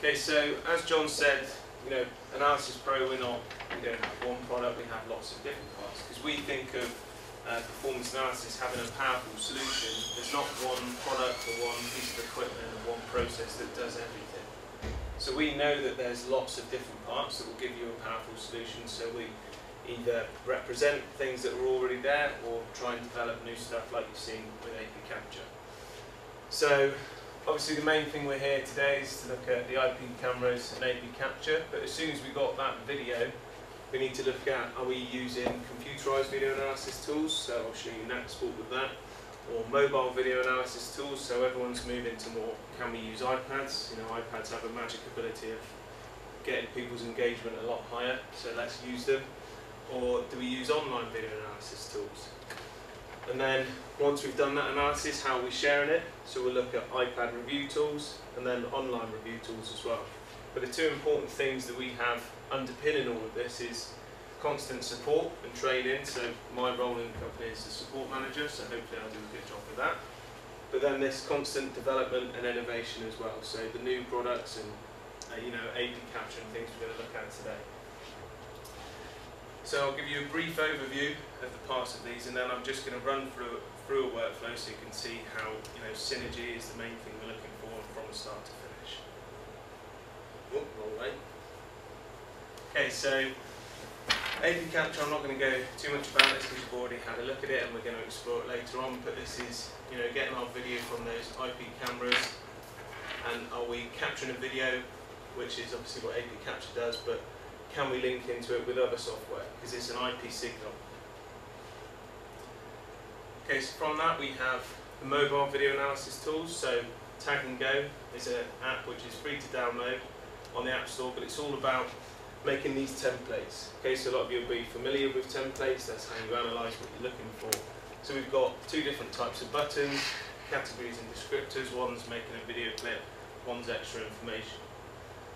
Okay, so as John said, AnalysisPro, we don't have one product, we have lots of different parts, because we think of performance analysis having a powerful solution. There's not one product or one piece of equipment or one process that does everything. So we know that there's lots of different parts that will give you a powerful solution, so we either represent things that are already there or try and develop new stuff like you've seen with AP Capture. So obviously the main thing we're here today is to look at the IP cameras and AP Capture, but as soon as we got that video, we need to look at, are we using computerized video analysis tools, so I'll show you Naxport with that, or mobile video analysis tools, so everyone's moving to more, can we use iPads? iPads have a magic ability of getting people's engagement a lot higher, so let's use them. Or do we use online video analysis tools? And then once we've done that analysis, how are we sharing it? So we'll look at iPad review tools and then online review tools as well. But the two important things that we have underpinning all of this is constant support and training. So my role in the company is the support manager, so hopefully I'll do a good job with that. But then this constant development and innovation as well. So the new products and AP Capture and things we're going to look at today. So I'll give you a brief overview of the parts of these, and then I'm just going to run through a workflow so you can see how synergy is the main thing we're looking for from start to finish. Oh, wrong way. Okay, so AP Capture, I'm not going to go too much about this because you've already had a look at it and we're going to explore it later on, but this is getting our video from those IP cameras, and are we capturing a video, which is obviously what AP Capture does, but can we link into it with other software, because it's an IP signal. Okay, so from that we have the mobile video analysis tools. So Tag&Go is an app which is free to download on the App Store, but it's all about making these templates. Okay, so a lot of you will be familiar with templates, that's how you analyse what you're looking for. So we've got two different types of buttons, categories and descriptors. One's making a video clip, one's extra information.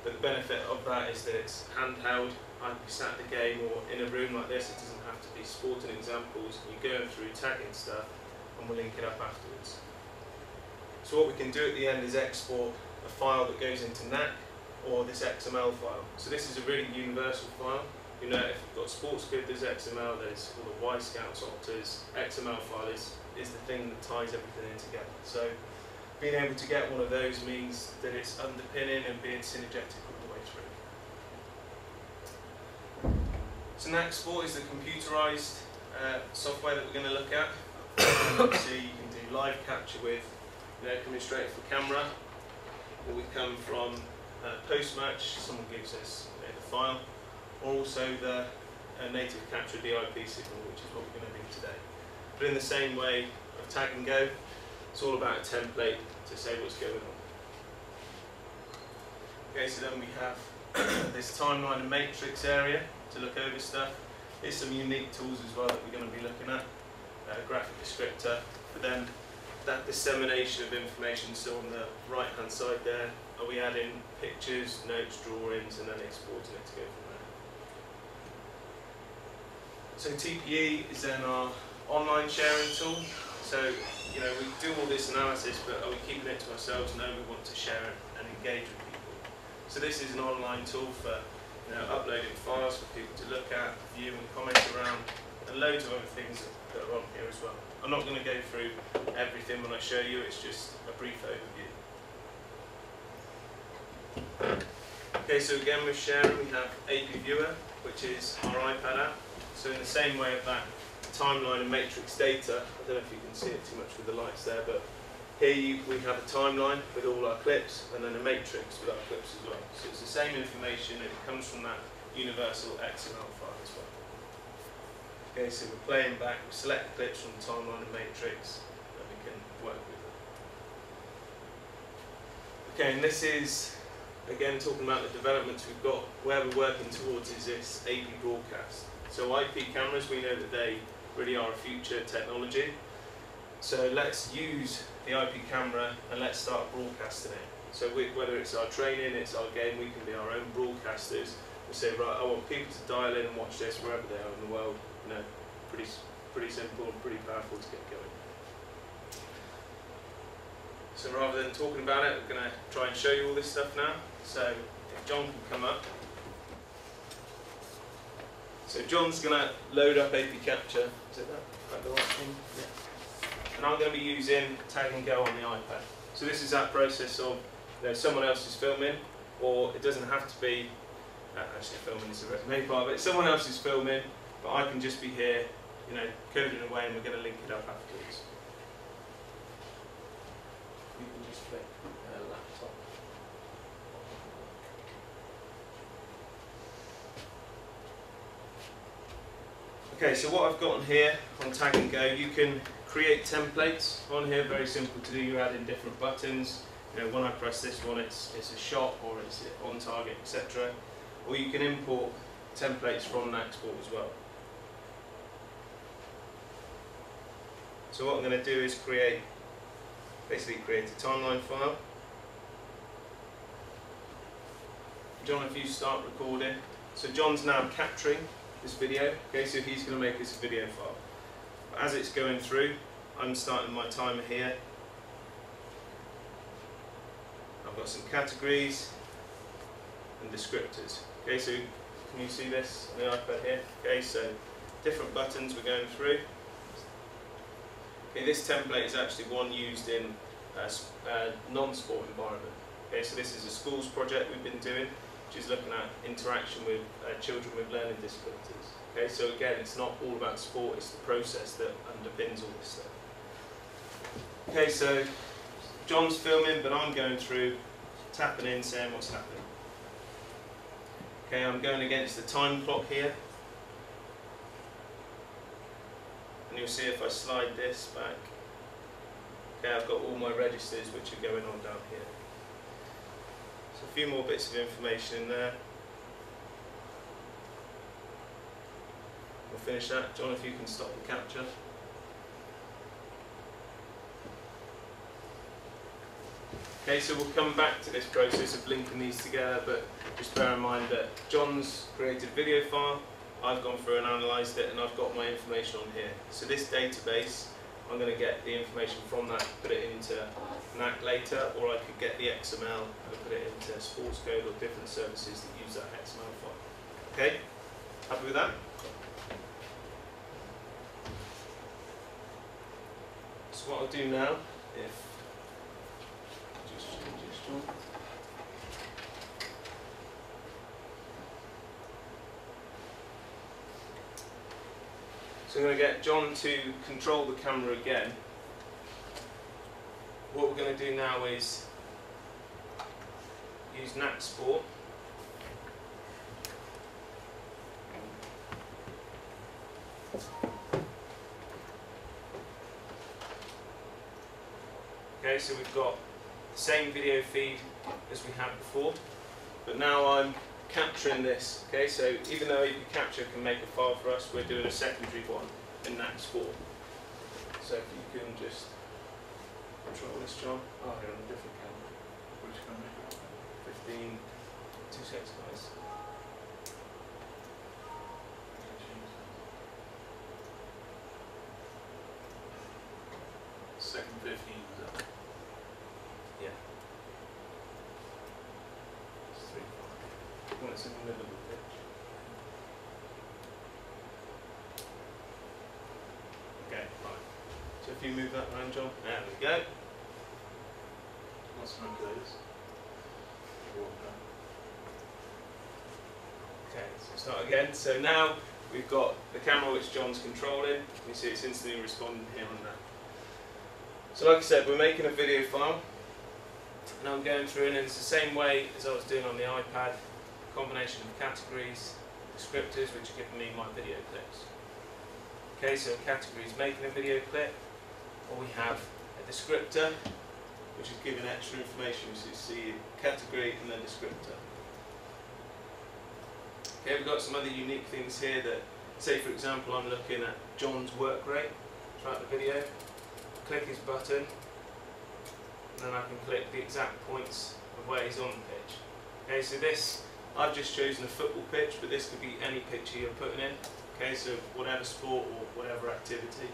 But the benefit of that is that it's handheld. I can be sat at the game or in a room like this. It doesn't have to be sporting examples. You're going through tagging stuff and we'll link it up afterwards. So what we can do at the end is export a file that goes into NAC or this XML file. So this is a really universal file. If you've got sports grid, there's XML, there's all the Y Scouts, Optas. XML file is the thing that ties everything in together. So being able to get one of those means that it's underpinning and being synergetic all the way through. So Naxport is the computerized software that we're going to look at. Obviously you can do live capture with coming straight off the camera, or we come from post-match, someone gives us the file, or also the native capture DIP signal, which is what we're going to do today. But in the same way of Tag&Go, it's all about a template to say what's going on. Okay, so then we have this timeline and matrix area to look over stuff. There's some unique tools as well that we're going to be looking at. Graphic descriptor, but then that dissemination of information. So on the right hand side there, are we adding pictures, notes, drawings, and then exporting it to go from there. So TPE is then our online sharing tool. So, we do all this analysis, but are we keeping it to ourselves? No, we want to share it and engage with people. So this is an online tool for uploading files for people to look at, view and comment around, and loads of other things that are on here as well. I'm not going to go through everything when I show you, it's just a brief overview. Okay, so again with sharing we have AP Viewer, which is our iPad app. So in the same way of that timeline and matrix data, I don't know if you can see it too much with the lights there, but here we have a timeline with all our clips and then a matrix with our clips as well. So it's the same information and it comes from that universal XML file as well. Okay, so we're playing back, we select clips from the timeline and matrix and we can work with them. Okay, and this is again talking about the developments we've got. Where we're working towards is this AP broadcast. So IP cameras, we know that they really are a future technology. So let's use the IP camera and let's start broadcasting it. So whether it's our training, it's our game, we can be our own broadcasters. We say, right, I want people to dial in and watch this wherever they are in the world. Pretty simple and pretty powerful to get going. So rather than talking about it, we're going to try and show you all this stuff now. So if John can come up. So John's going to load up AP Capture. Is it that the right thing? Yeah. And I'm going to be using Tag&Go on the iPad. So this is that process of someone else is filming, or it doesn't have to be, actually filming is the main part of it, someone else is filming, but I can just be here, coding away, and we're going to link it up afterwards. You can just flick laptop. Okay, so what I've got on here on Tag&Go, you can create templates on here, very simple to do. You add in different buttons. When I press this one, it's a shot, or it's on target, etc. Or you can import templates from an export as well. So what I'm going to do is basically create a timeline file. John, if you start recording. So John's now capturing this video. Okay, so he's going to make us a video file. But as it's going through, I'm starting my timer here. I've got some categories and descriptors. Okay, so can you see this on the iPad here? Okay, so different buttons we're going through. Okay, this template is actually one used in a non-sport environment. Okay, so this is a schools project we've been doing, which is looking at interaction with children with learning disabilities. Okay, so again, it's not all about sport, it's the process that underpins all this stuff. Okay, so John's filming, but I'm going through, tapping in, saying what's happening. Okay, I'm going against the time clock here. And you'll see if I slide this back. Okay, I've got all my registers which are going on down here. So a few more bits of information in there. We'll finish that. John, if you can stop the capture. Okay, so we'll come back to this process of linking these together, but just bear in mind that John's created a video file, I've gone through and analysed it, and I've got my information on here. So this database, I'm going to get the information from that, put it into NAC later, or I could get the XML and put it into sports code or different services that use that XML file. Okay, happy with that? So what I'll do now, so I'm going to get John to control the camera again. What we're going to do now is use NAC Sport. Okay, so we've got the same video feed as we had before, but now I'm capturing this. Okay, so even though AP Capture can make a file for us, we're doing a secondary one in NAC Sport. So if you can just control this, John. Oh, you're on a different camera. Which camera? 15, 2 seconds, guys. Second 15 is up. Yeah. It's 3, 5. Well, it's in the middle of the pitch. Okay, fine. So if you move that around, John. There we go. What's my case? Okay, so start again. So now we've got the camera which John's controlling. You see it's instantly responding here on that. So like I said, we're making a video file, and I'm going through, and it's the same way as I was doing on the iPad, a combination of categories, descriptors, which are giving me my video clips. Okay, so a category is making a video clip, or we have a descriptor, which is giving extra information, so you see category and then descriptor. Okay, we've got some other unique things here that, say for example, I'm looking at John's work rate throughout the video. Click his button, and then I can click the exact points of where he's on the pitch. Okay, so this, I've just chosen a football pitch, but this could be any picture you're putting in. Okay, so whatever sport or whatever activity,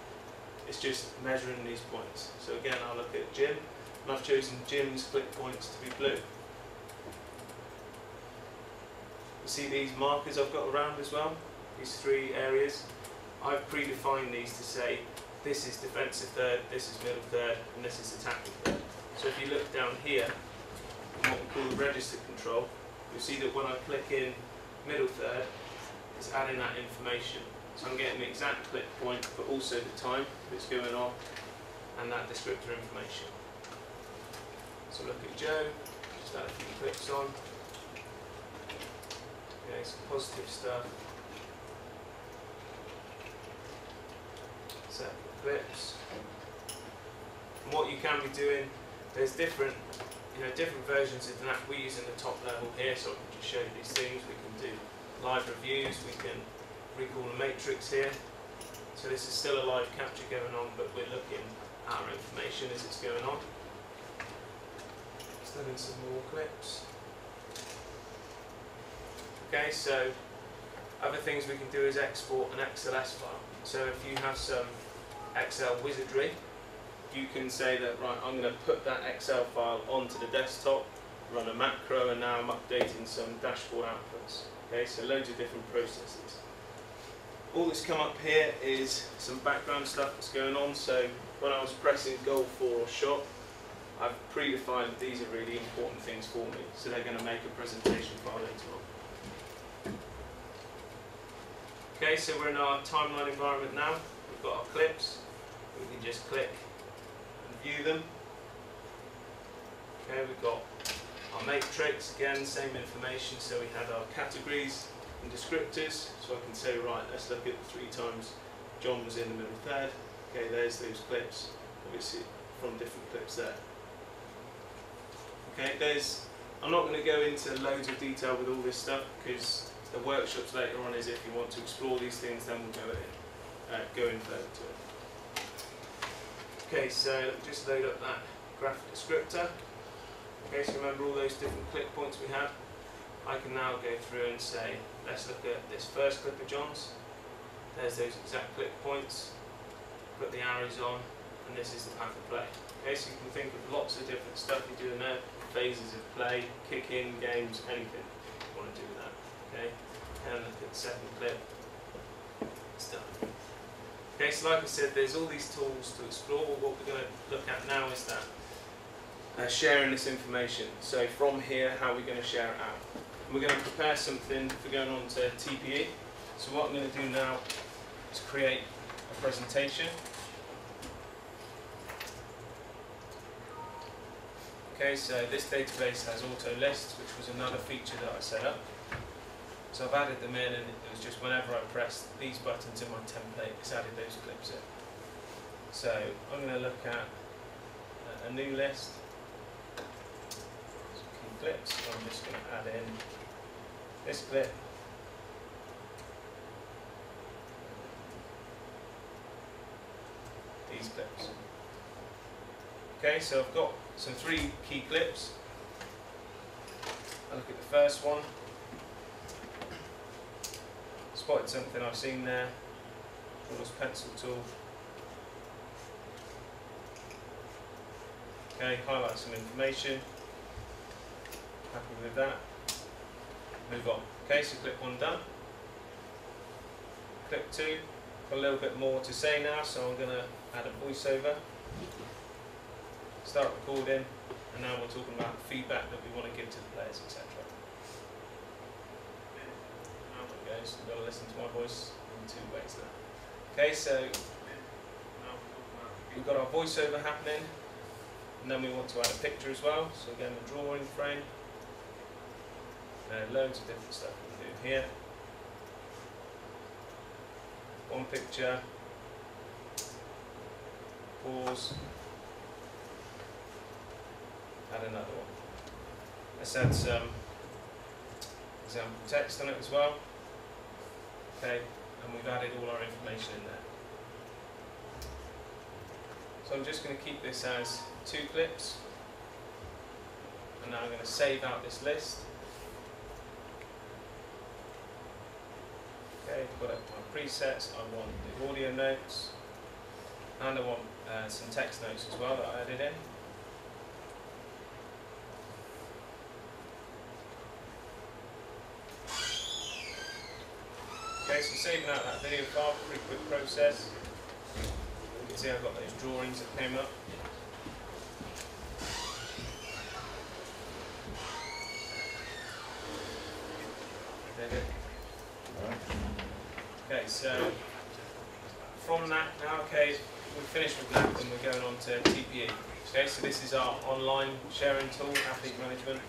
it's just measuring these points. So again, I'll look at gym, and I've chosen Jim's click points to be blue. You see these markers I've got around as well, these three areas. I've predefined these to say this is defensive third, this is middle third, and this is attacking third. So if you look down here, in what we call the register control, you'll see that when I click in middle third, it's adding that information. So I'm getting the exact click point, but also the time that's going on, and that descriptor information. So look at Joe, just add a few clicks on. Okay, some positive stuff. Set clips. And what you can be doing, there's different versions of that we use in the top level here, so I can just show you these things. We can do live reviews, we can recall a matrix here. So this is still a live capture going on, but we're looking at our information as it's going on. Let's add in some more clips. Okay, so other things we can do is export an XLS file. So if you have some Excel wizardry, you can say that, right, I'm going to put that Excel file onto the desktop, run a macro, and now I'm updating some dashboard outputs. Okay, so loads of different processes. All that's come up here is some background stuff that's going on. So when I was pressing goal 4 or shot, I've predefined that these are really important things for me. So they're going to make a presentation file later on. Okay, so we're in our timeline environment now. We've got our clips. We can just click and view them. Okay, we've got our matrix, again, same information. So we had our categories and descriptors. So I can say, right, let's look at the 3 times John was in the middle third. Okay, there's those clips, obviously from different clips there. Okay, I'm not going to go into loads of detail with all this stuff, because the workshops later on is if you want to explore these things, then we'll go in further to it. Okay, so let me just load up that graphic descriptor. Okay, so remember all those different click points we had? I can now go through and say, let's look at this first clip of John's. There's those exact click points. Put the arrows on, and this is the path of play. Okay, so you can think of lots of different stuff you do in there, phases of play, kick-in, games, anything you want to do with that. Okay, and look at the second clip. It's done. Okay, so like I said, there's all these tools to explore. What we're going to look at now is that sharing this information. So from here, how are we going to share it out? And we're going to prepare something for going on to TPE. So what I'm going to do now is create a presentation. Okay, so this database has auto lists, which was another feature that I set up. So I've added them in, and it was just whenever I pressed these buttons in my template, it's added those clips in. So I'm going to look at a new list, some key clips. So I'm just going to add in this clip, these clips. Okay, so I've got some 3 key clips. I look at the first one. Spotted something I've seen there. Draw this pencil tool. Okay, highlight some information. Happy with that. Move on. Okay, so clip 1 done. Clip 2. Got a little bit more to say now, so I'm going to add a voiceover. Start recording, and now we're talking about feedback that we want to give to the players, etc. Now it goes. We've got to listen to my voice in 2 ways now. Okay, so we've got our voiceover happening, and then we want to add a picture as well. So again, the drawing frame. Loads of different stuff we can do here. 1 picture. Pause. Add another one. Let's add some example text on it as well. Okay, and we've added all our information in there. So I'm just going to keep this as 2 clips. And now I'm going to save out this list. Okay, I've got my presets. I want the audio notes. And I want some text notes as well that I added in. Okay, so saving out that video file, pretty quick process. You can see I've got those drawings that came up. Okay, so from that now, okay, we've finished with that and we're going on to TPE. Okay, so this is our online sharing tool, athlete management.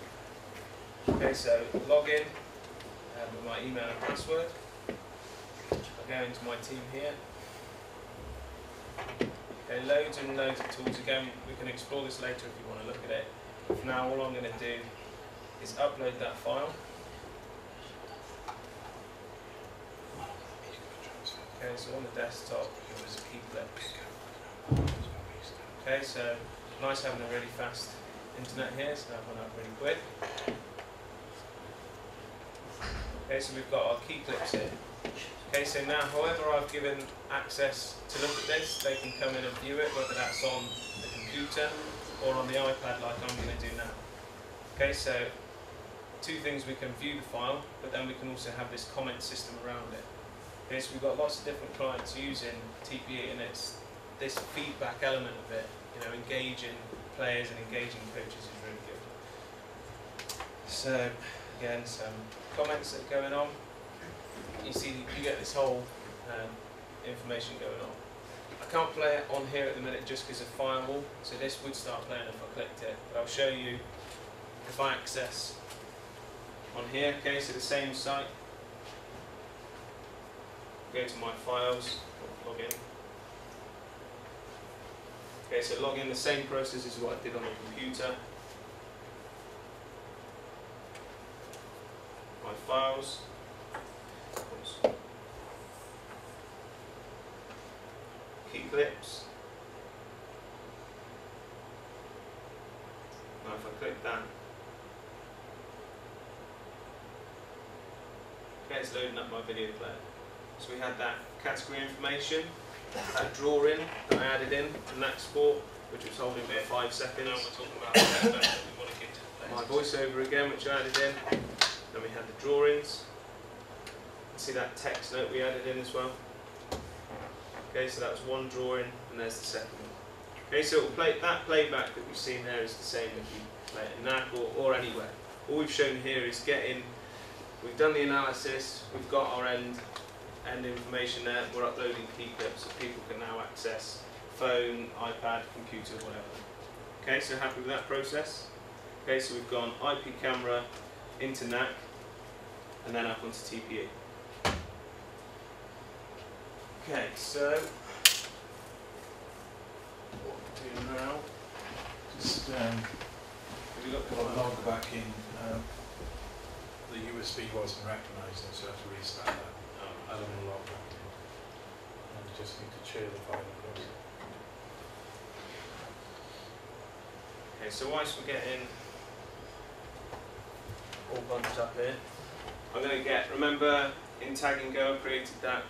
Okay, so log in with my email and password. I'll go into my team here. Okay, loads and loads of tools. Again, we can explore this later if you want to look at it. For now, all I'm going to do is upload that file. Okay, so on the desktop, there's a key clip. Okay, so nice having a really fast internet here, so that went up really quick. Okay, so we've got our key clips here. Okay, so now, however I've given access to look at this, they can come in and view it, whether that's on the computer or on the iPad like I'm going to do now. Okay, so two things: we can view the file, but then we can also have this comment system around it. Okay, so we've got lots of different clients using TPE, and it's this feedback element of it, engaging players and engaging coaches is really good. So again, some comments that are going on. You see, you get this whole information going on. I can't play it on here at the minute just because of firewall, so this would start playing if I clicked it, but I'll show you if I access on here. Okay, so the same site. Go to my files, log in. Okay, so log in, the same process as what I did on the computer. My files. Key clips. Now if I click that, okay, it's loading up my video player. So we had that category information, that drawing that I added in from that sport, which was holding for 5 seconds. Now we're talking about the that we want to get to my voiceover again, which I added in. Then we had the drawings. See that text note we added in as well. Okay, so that was one drawing, and there's the second one. Okay, so it will play, that playback that we've seen there is the same if you play it in NAC or anywhere. All we've shown here is we've done the analysis, we've got our end information there, we're uploading key clips so people can now access phone, iPad, computer, whatever. Okay, so happy with that process? Okay, so we've gone IP camera into NAC and then up onto TPE. Okay, so what we'll do now, Just have you got the got a log back in. The USB wasn't recognising, so I have to restart that. I don't want to log back in. And I just need to share the file across. Okay, so whilst we're getting all bunched up here, I'm going to remember in Tag&Go I created that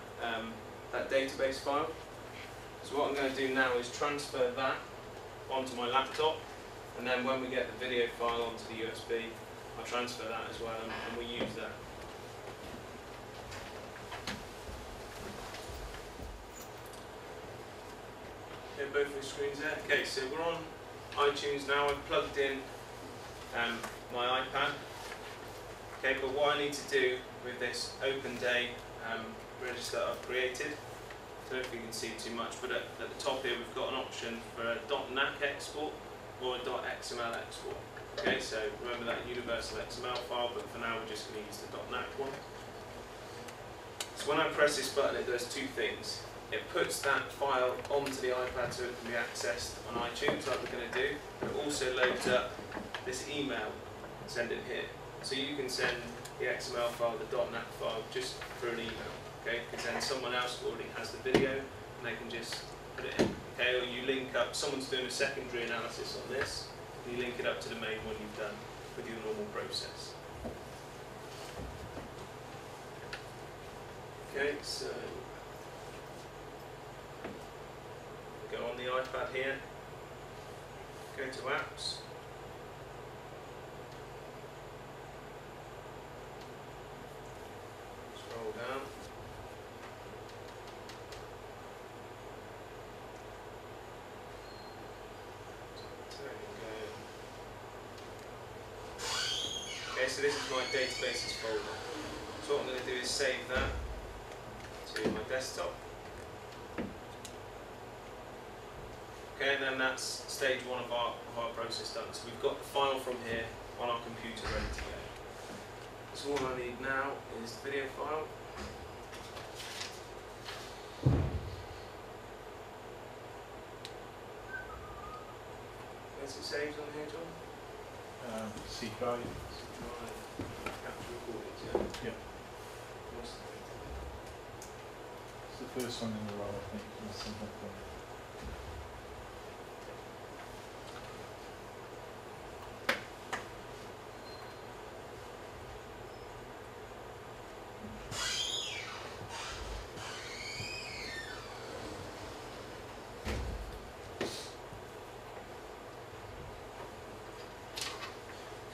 database file. So what I'm going to do now is transfer that onto my laptop, and then when we get the video file onto the USB, I'll transfer that as well, and we'll use that. Okay, both the screens there. Okay, so we're on iTunes now. I've plugged in my iPad. Okay, but what I need to do with this open day register I've created, I don't know if you can see too much, but at the top here we've got an option for a .NAC export or a .xml export. Okay, so remember that universal XML file, but for now we're just going to use the .NAC one. So when I press this button, it does two things. It puts that file onto the iPad so it can be accessed on iTunes like we're going to do, but it also loads up this email and send it here. So you can send the XML file, the .NAC file, just through an email, okay? Because then someone else already has the video and they can just put it in, okay? Or you link up, someone's doing a secondary analysis on this, and you link it up to the main one you've done with your normal process. Okay, so go on the iPad here, go to apps, scroll down, so this is my databases folder. So what I'm going to do is save that to my desktop. Okay, and then that's stage one of our process done. So we've got the file from here on our computer ready to go. So all I need now is the video file. Where's it saved on here, John? C drive. Capture recordings, yeah. Yeah. It's the first one in the row, I think. That's something like that.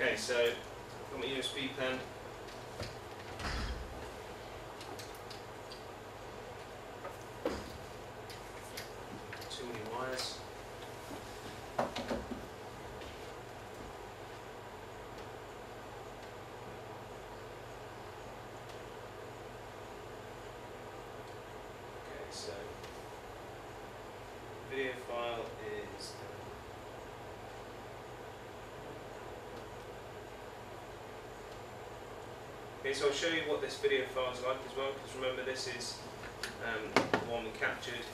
Okay, so got my USB pen. Too many wires. Okay, so video file is. Okay, so I'll show you what this video file is like as well, because remember this is the one we captured,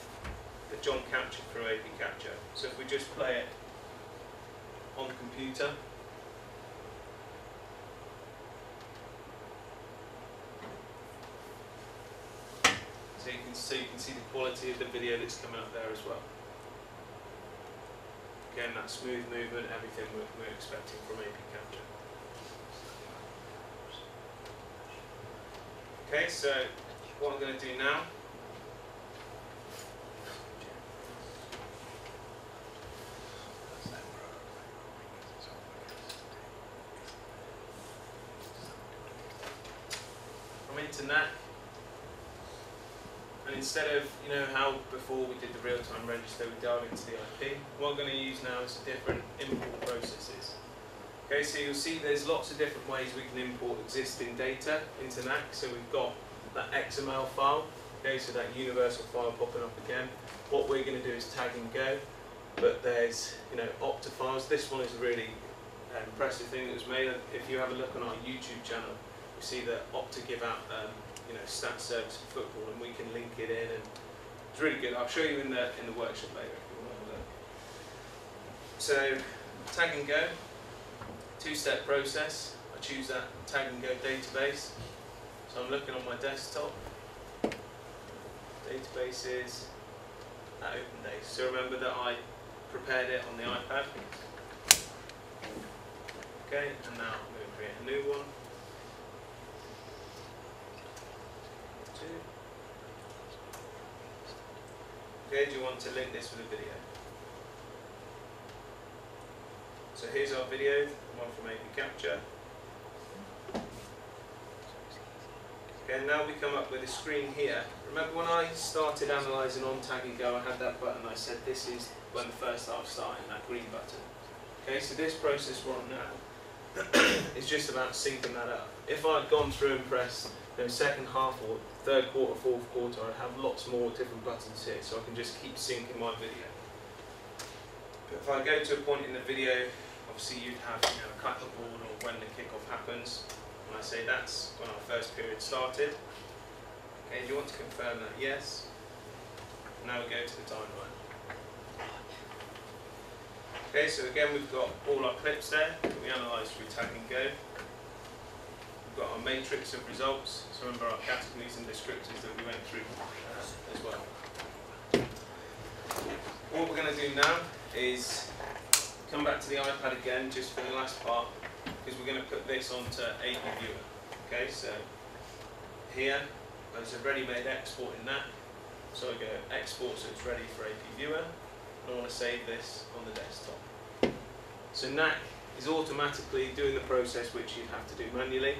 that John captured through AP Capture. So if we just play it on the computer, so you can see the quality of the video that's coming up there as well. Again, that smooth movement, everything we're expecting from AP Capture. Okay, so what I'm going to do now I'm into NAC, and instead of, how before we did the real-time register, we dive into the IP, what I'm going to use now is different import processes. Okay, so you'll see there's lots of different ways we can import existing data into NAC. So we've got that XML file, okay, so that universal file popping up again. What we're going to do is Tag&Go, but there's, Opta files. This one is a really impressive thing that was made. If you have a look on our YouTube channel, you see that Opta give out, stat service for football, and we can link it in, and it's really good. I'll show you in the workshop later if you want to have a look. So Tag&Go. Two-step process. I choose that Tag&Go database. So I'm looking on my desktop. Databases at open days. So remember that I prepared it on the iPad. Okay, and now I'm going to create a new one. Okay, do you want to link this with a video? So here's our video, one from AP Capture. Okay, now we come up with a screen here. Remember when I started analysing on Tag&Go, I had that button, I said this is when the first half started, that green button. Okay, so this process we're on now is just about syncing that up. If I'd gone through and pressed second half or third quarter, fourth quarter, I'd have lots more different buttons here, so I can just keep syncing my video. But if I go to a point in the video, obviously you'd have a clapperboard or when the kickoff happens, and I say that's when our first period started. Okay, do you want to confirm that? Yes. Now we go to the timeline. Okay, so again we've got all our clips there that we analyse through Tag&Go. We've got our matrix of results, so remember our categories and descriptors that we went through as well. What we're going to do now is come back to the iPad again just for the last part, because we're going to put this onto AP Viewer. Okay, so here there's a ready-made export in that, so I go export so it's ready for AP Viewer, and I want to save this on the desktop. So NAC is automatically doing the process which you'd have to do manually,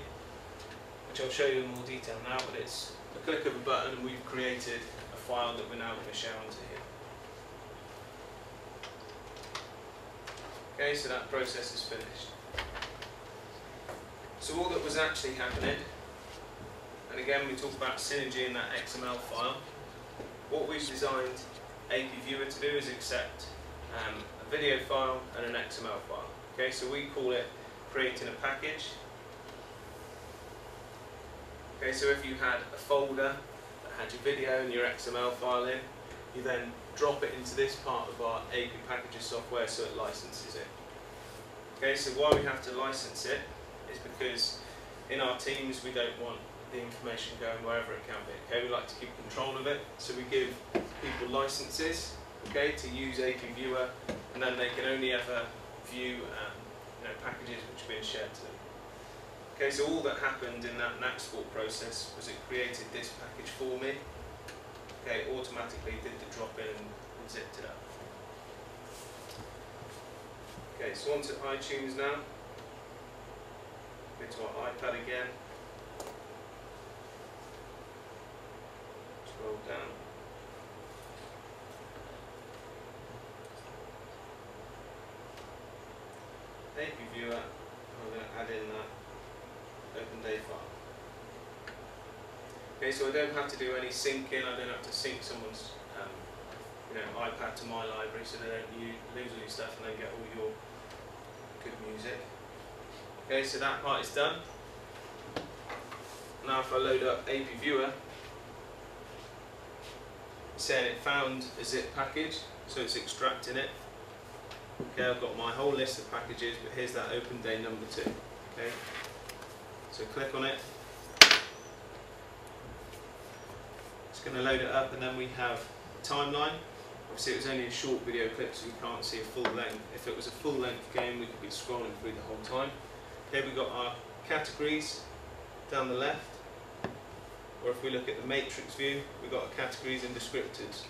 which I'll show you in more detail now, but it's a click of a button and we've created a file that we're now going to share onto here. Okay, so that process is finished. So all that was actually happening, and again we talk about synergy in that XML file, what we've designed AP Viewer to do is accept a video file and an XML file. Okay, so we call it creating a package. Okay, so if you had a folder that had your video and your XML file in, you then drop it into this part of our AP Packages software so it licenses it. Okay, so why we have to license it is because in our teams we don't want the information going wherever it can be. Okay, we like to keep control of it, so we give people licenses, okay, to use AP Viewer, and then they can only ever view packages which are being shared to them. Okay, so all that happened in that export process was it created this package for me. Okay, automatically did the drop in and zipped it up. Okay, so onto iTunes now. Go to our iPad again. Scroll down. AP Viewer, I'm going to add in that open day file. Okay, so I don't have to do any syncing, I don't have to sync someone's iPad to my library so they don't lose all your stuff and then get all your good music. Okay, so that part is done. Now if I load up AP Viewer, it's saying it found a zip package, so it's extracting it. Okay, I've got my whole list of packages, but here's that open day number 2. Okay, so click on it. It's going to load it up, and then we have a timeline. Obviously, it was only a short video clip, so you can't see a full length. If it was a full length game, we could be scrolling through the whole time. Okay, we've got our categories down the left, or if we look at the matrix view, we've got our categories and descriptors.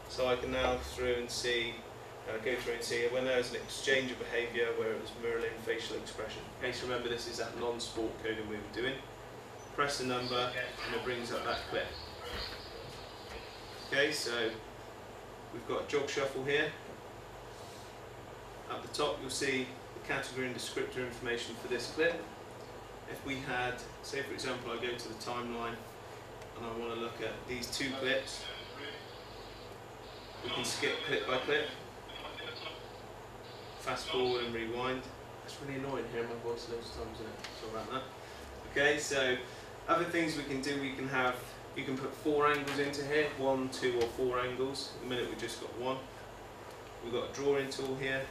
So I can now go through and see when there's an exchange of behaviour where it was mirroring facial expression. Okay, so remember this is that non-sport coding we were doing. Press the number and it brings up that clip. Okay, so we've got jog shuffle here. At the top you'll see the category and descriptor information for this clip. If we had, say for example I go to the timeline and I want to look at these 2 clips, we can skip clip by clip. Fast forward and rewind. It's really annoying hearing my voice loads of times, isn't it? Sorry about that. Okay, so other things we can do, you can put 4 angles into here, 1, 2 or 4 angles. At the minute we've just got 1. We've got a drawing tool here.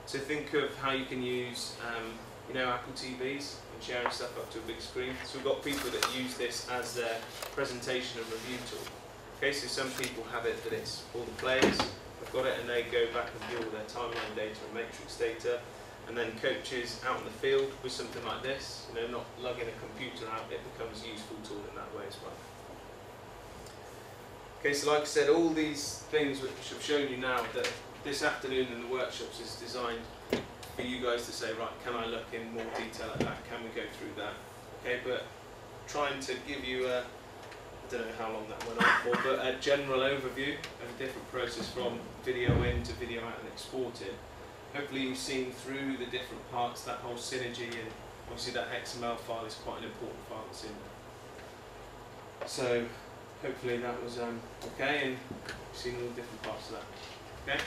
So think of how you can use Apple TVs and sharing stuff up to a big screen. So we've got people that use this as their presentation and review tool. Okay, so some people have it that it's all the players. Got it, and they go back and view all their timeline data and matrix data, and then coaches out in the field with something like this, not lugging a computer out, it becomes a useful tool in that way as well. Okay, so like I said, all these things which I've shown you now that this afternoon in the workshops is designed for you guys to say, right, can I look in more detail at that, can we go through that? Okay, but trying to give you a I don't know how long that went on for, but a general overview of a different process from video in to video out and exported. Hopefully you've seen through the different parts, that whole synergy, and obviously that XML file is quite an important file that's in there. So hopefully that was okay, and you've seen all the different parts of that. Okay?